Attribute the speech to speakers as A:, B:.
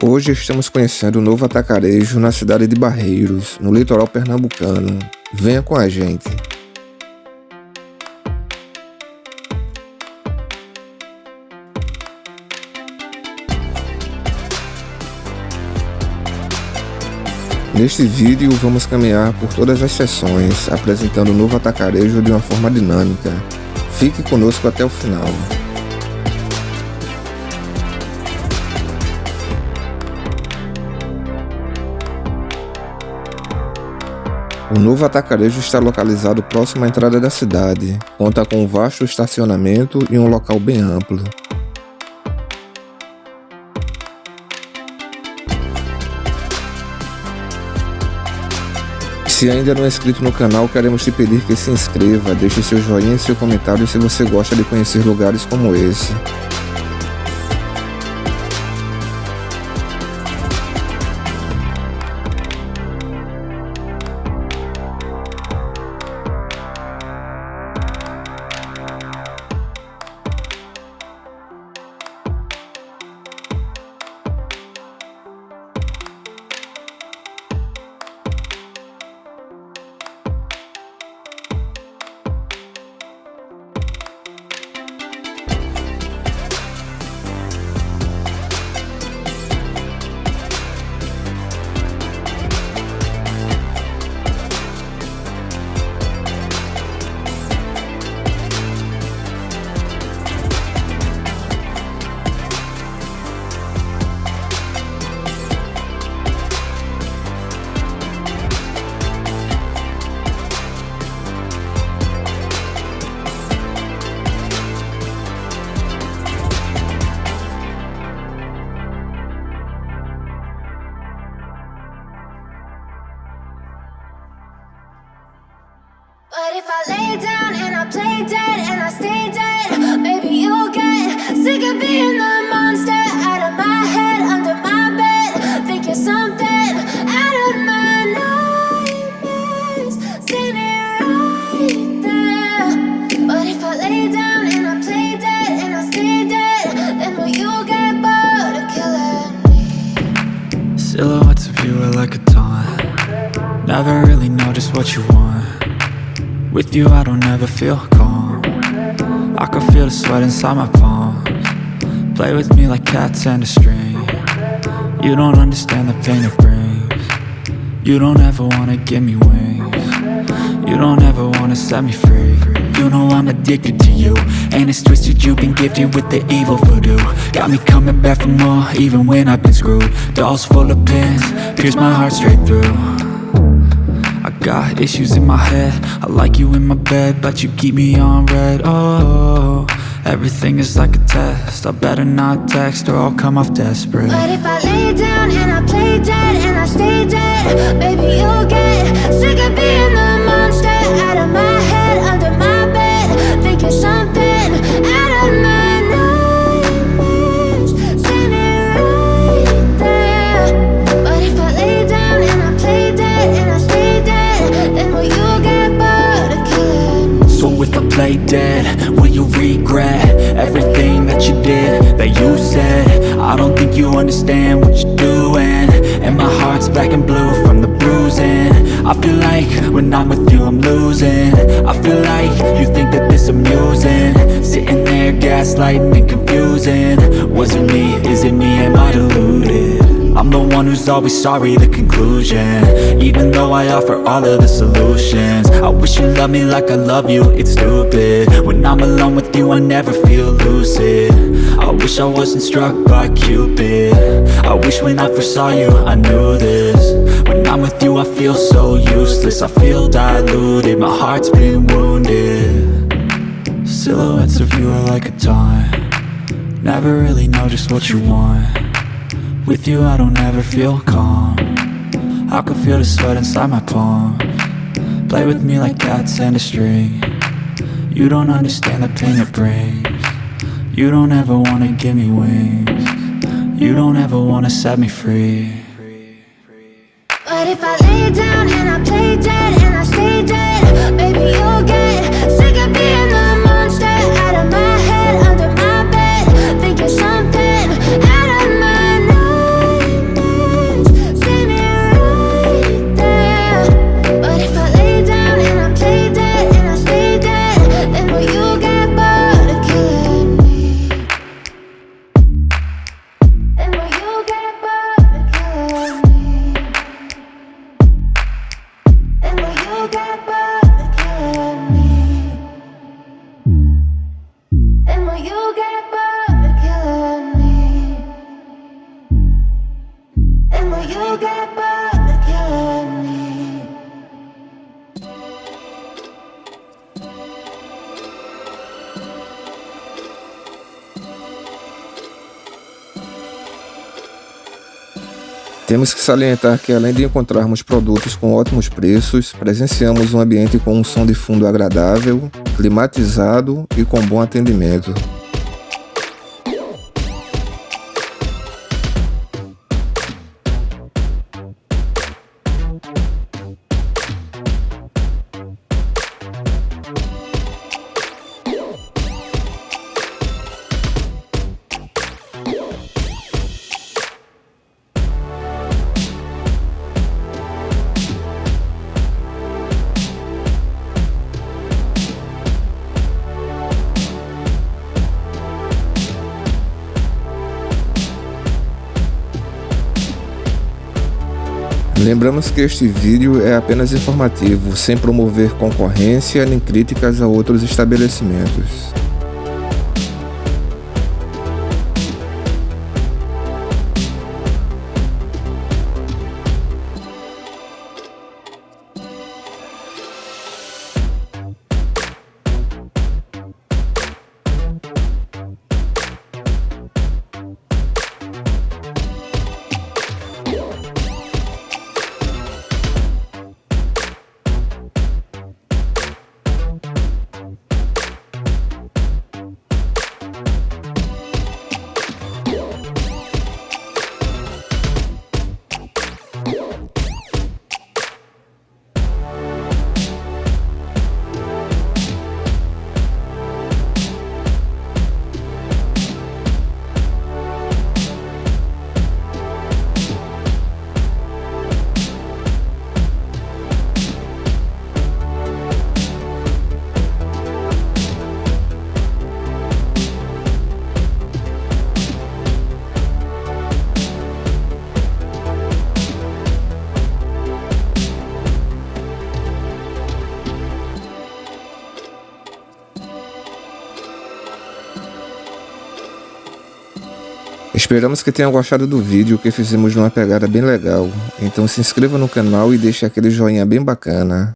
A: Hoje estamos conhecendo o novo atacarejo na cidade de Barreiros, no litoral pernambucano. Venha com a gente! Neste vídeo vamos caminhar por todas as seções, apresentando o novo atacarejo de uma forma dinâmica. Fique conosco até o final. O novo atacarejo está localizado próximo à entrada da cidade. Conta com um vasto estacionamento e um local bem amplo. Se ainda não é inscrito no canal, queremos te pedir que se inscreva, deixe seu joinha e seu comentário se você gosta de conhecer lugares como esse.
B: But if I lay down and I play dead and I stay dead, maybe you'll get sick of being the monster out of my head, under my bed. Think you're something out of my nightmares, standing right there. But if I lay down and I play dead and I stay dead, then will you get bored of killing me?
C: Silhouettes of you are like a taunt. Never really know just what you want. With you I don't ever feel calm. I can feel the sweat inside my palms. Play with me like cats and a string. You don't understand the pain it brings. You don't ever wanna give me wings. You don't ever wanna set me free. You know I'm addicted to you, and it's twisted, you've been gifted with the evil voodoo. Got me coming back for more, even when I've been screwed. Dolls full of pins, pierce my heart straight through. I got issues in my head, I like you in my bed, but you keep me on red. Oh, everything is like a test, I better not text or I'll come off desperate.
B: But if I lay down and I play dead and I stay dead, maybe you'll get sick of being the monster out of my head, under my bed. Think you're something out of my nightmares, standing right there. But if I lay down and I play dead and I stay dead, then will you get bored of killing me?
C: So if I play dead, will you regret everything that you did, that you said? I don't think you understand what you're doing, and my heart's black and blue from the bruising. I feel like when I'm with you I'm losing. I feel like you think that this amusing, sitting there gaslighting and confusing. Was it me? Is it me? Am I deluded? I'm the one who's always sorry, the conclusion. Even though I offer all of the solutions, I wish you loved me like I love you, it's stupid. When I'm alone with you I never feel lucid. I wish I wasn't struck by Cupid. I wish when I first saw you I knew this. When I'm with you I feel so useless, I feel diluted, my heart's been wounded. Silhouettes of you are like a taunt. Never really know just what you want. With you I don't ever feel calm. I can feel the sweat inside my palms. Play with me like cats and a string. You don't understand the pain it brings. You don't ever wanna give me wings. You don't ever wanna set me free.
B: But if I lay down and I play dead and I stay dead, maybe you'll get sick of being the monster out of my head, under my bed. Think you're something out of my nightmares.
A: Temos que salientar que, além de encontrarmos produtos com ótimos preços, presenciamos um ambiente com um som de fundo agradável, climatizado e com bom atendimento. Lembramos que este vídeo é apenas informativo, sem promover concorrência nem críticas a outros estabelecimentos. Esperamos que tenham gostado do vídeo, que fizemos numa pegada bem legal. Então se inscreva no canal e deixe aquele joinha bem bacana.